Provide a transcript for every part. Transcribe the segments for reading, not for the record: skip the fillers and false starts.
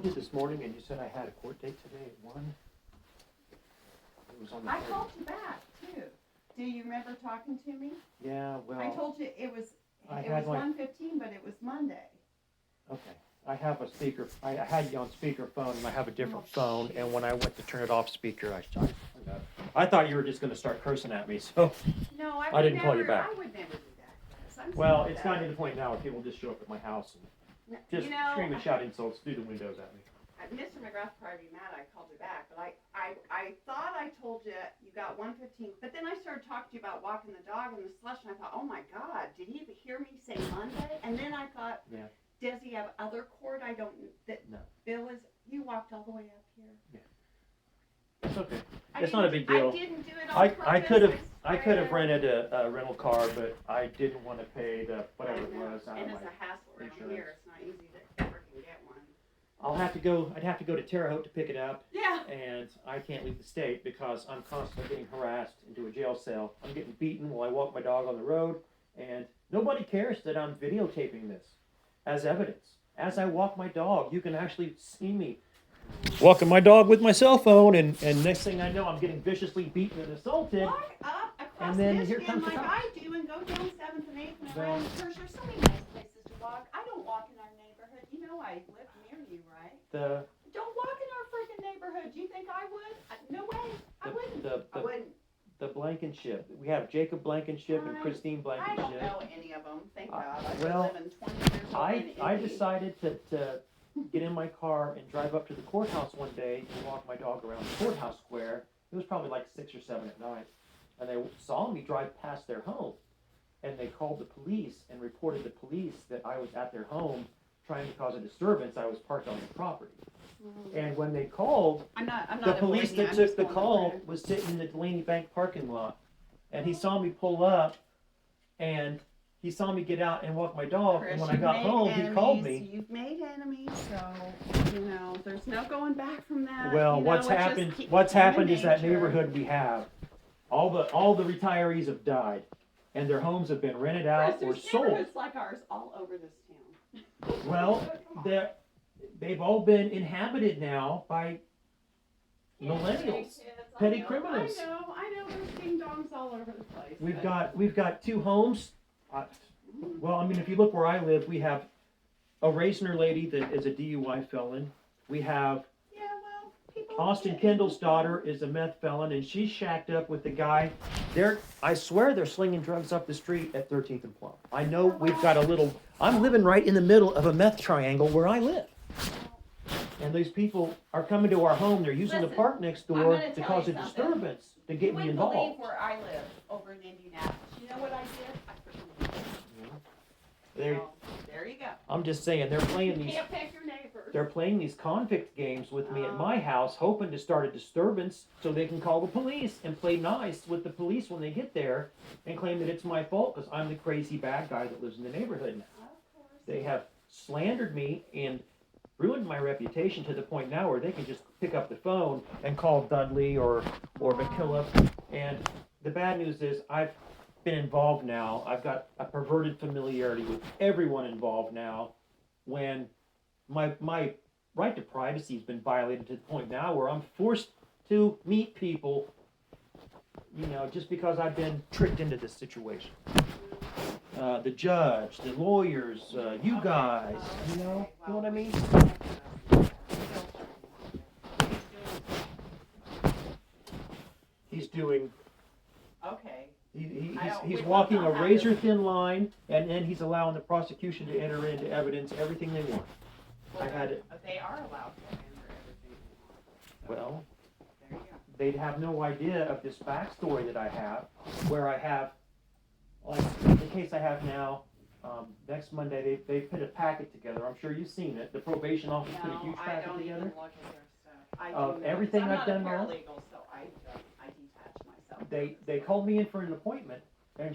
with you this morning and you said I had a court date today at 1? It was on the I called you back, too. Do you remember talking to me? Yeah, well... I told you it was 1:15, but it was Monday. Okay. I have a speaker. I had you on speakerphone, and I have a different phone, and when I went to turn it off speaker, I thought you were just going to start cursing at me, so No, I didn't call you back. I would never do that. Well, it's gotten to the point now where people just show up at my house and just scream and shout insults through the windows at me. Mr. McGrath probably be mad I called you back, but I thought I told you you got 1:15, but then I started talking to you about walking the dog in the slush, and I thought, oh my God, did he hear me say Monday? And then I thought, does he have other court? No. Bill is, you walked all the way up here. Yeah. It's okay. It's not a big deal. I didn't do it on purpose. I could have rented a rental car, but I didn't want to pay the whatever it was. And it's a hassle around here. It's not easy to ever can get one. I'd have to go to Terre Haute to pick it up. Yeah. And I can't leave the state because I'm constantly getting harassed into a jail cell. I'm getting beaten while I walk my dog on the road, and nobody cares that I'm videotaping this as evidence. As I walk my dog, you can actually see me walking my dog with my cell phone, and next thing I know, I'm getting viciously beaten and assaulted. Walk up across and then Michigan here comes like the cops. I do and go down 7th and 8th and around the church. There's so many nice places to walk. I don't walk in our neighborhood. You know I live near you, right? Don't walk in our freaking neighborhood. Do you think I would? No way. I wouldn't. The Blankenship. We have Jacob Blankenship and Christine Blankenship. I don't know any of them. Thank God. I've well, been living 20 years old I decided to get in my car and drive up to the courthouse one day and walk my dog around the courthouse square. It was probably like 6 or 7 at night. And they saw me drive past their home. And they called the police and reported to the police that I was at their home trying to cause a disturbance. I was parked on the property. And when they called, the police that took the call was sitting in the Delaney Bank parking lot. And he saw me pull up, and he saw me get out and walk my dog. Chris, and when I got home, he called me. You've made enemies, so, there's no going back from that. Well, what's happened is that neighborhood we have, all the retirees have died, and their homes have been rented out or sold. There's neighborhoods like ours all over this town. Well, they've all been inhabited now by millennials, petty criminals. I know, there's ding dongs all over the place. We've got 2 homes. Well, I mean, if you look where I live, we have a Raisner lady that is a DUI felon. We have Austin Kendall's daughter is a meth felon, and she's shacked up with the guy. I swear they're slinging drugs up the street at 13th and Plum. I know we've got I'm living right in the middle of a meth triangle where I live. And these people are coming to our home. They're using the park next door to cause a disturbance, to get me involved. You wouldn't believe where I live over in Indianapolis. You know what I did? I freaking there you go. I'm just saying, they're playing these. Can't pick your neighbors. They're playing these convict games with me at my house, hoping to start a disturbance so they can call the police and play nice with the police when they get there and claim that it's my fault because I'm the crazy bad guy that lives in the neighborhood now. They have slandered me and ruined my reputation to the point now where they can just pick up the phone and call Dudley or McKillop. And the bad news is I've been involved now. I've got a perverted familiarity with everyone involved now when my right to privacy has been violated to the point now where I'm forced to meet people, just because I've been tricked into this situation. The judge, the lawyers, you guys, you know what I mean? He's doing... Okay. He's walking a razor-thin line, and then he's allowing the prosecution to enter into evidence everything they want. Well, they are allowed to enter everything they want. Well, there you go. They'd have no idea of this backstory that I have, where I have, like the case I have now, next Monday, they put a packet together. I'm sure you've seen it. The probation office put a huge packet together. No, I don't even look at their stuff. Of everything I've done wrong. I'm not a paralegal, so I detach myself. They called me in for an appointment, and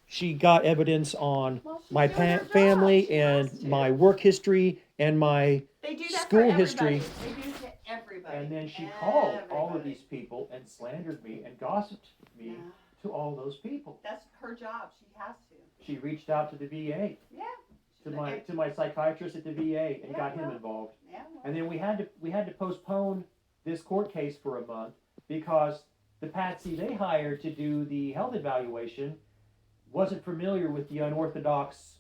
she got evidence on my family and my work history and my school history. They do it to everybody. And then she called all of these people and slandered me and gossiped me to all those people. That's her job. She has to. She reached out to the VA. Yeah, to my psychiatrist at the VA and got him well, involved. Yeah. And then we had to postpone this court case for a month because the patsy they hired to do the health evaluation wasn't familiar with the unorthodox,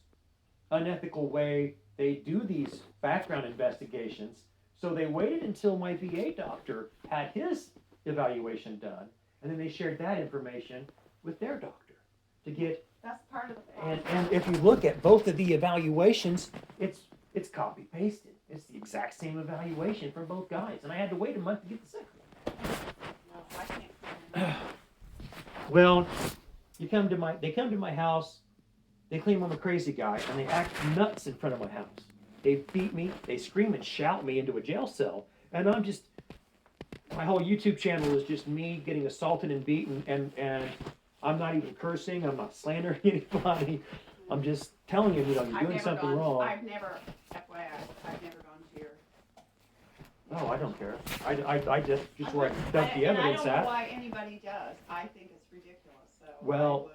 unethical way they do these background investigations. So they waited until my VA doctor had his evaluation done, and then they shared that information with their doctor to get. That's part of the process. And if you look at both of the evaluations, it's copy pasted. It's the exact same evaluation from both guys, and I had to wait a month to get the second one. No, I can't. Well, they come to my house, they claim I'm a crazy guy, and they act nuts in front of my house. They beat me, they scream and shout me into a jail cell, and my whole YouTube channel is just me getting assaulted and beaten, and I'm not even cursing, I'm not slandering anybody, I'm just telling you, you're doing something wrong. I've never, FYI, I've never gone to your. No, I don't care. I just where I dump the evidence I don't know at. why anybody does. I think it's ridiculous, so. Well,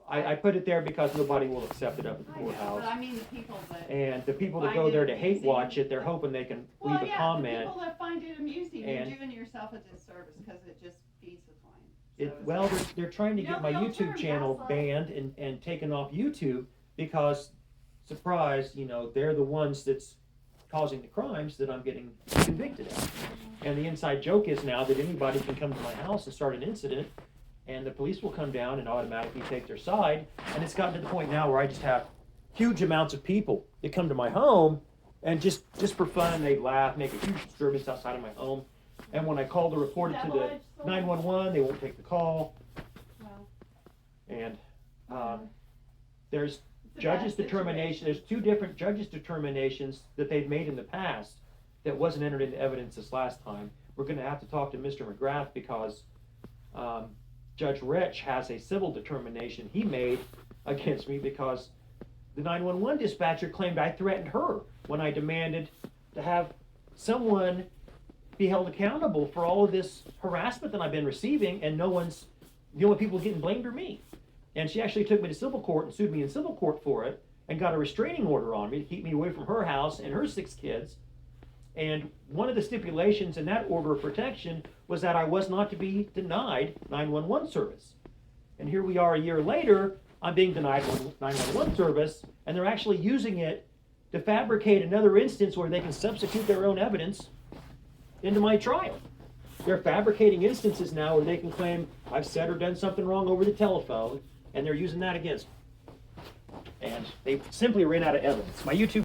I put it there because nobody will accept it up at the I know, courthouse. but I mean the people that. And the people that find go it there to hate amusing. watch it, they're hoping they can leave a comment. The people that find it amusing, And- you're doing yourself a disservice because it just feeds the flame. Well, they're trying to You get know, my the old YouTube term channel gaslight. banned and taken off YouTube because, surprise, they're the ones that's causing the crimes that I'm getting convicted of. And the inside joke is now that anybody can come to my house and start an incident, and the police will come down and automatically take their side. And it's gotten to the point now where I just have huge amounts of people that come to my home, and just for fun, they laugh, make a huge disturbance outside of my home. And when I call to report it to the 911, they won't take the call. Well, And there's it's a judges' bad determination. situation. There's two different judges' determinations that they've made in the past that wasn't entered into evidence this last time. We're going to have to talk to Mr. McGrath because Judge Rich has a civil determination he made against me because the 911 dispatcher claimed I threatened her when I demanded to have someone be held accountable for all of this harassment that I've been receiving, and the only people getting blamed are me. And she actually took me to civil court and sued me in civil court for it and got a restraining order on me to keep me away from her house and her 6 kids. And one of the stipulations in that order of protection was that I was not to be denied 911 service. And here we are a year later, I'm being denied 911 service, and they're actually using it to fabricate another instance where they can substitute their own evidence into my trial. They're fabricating instances now where they can claim I've said or done something wrong over the telephone, and they're using that against me. And they simply ran out of evidence. My YouTube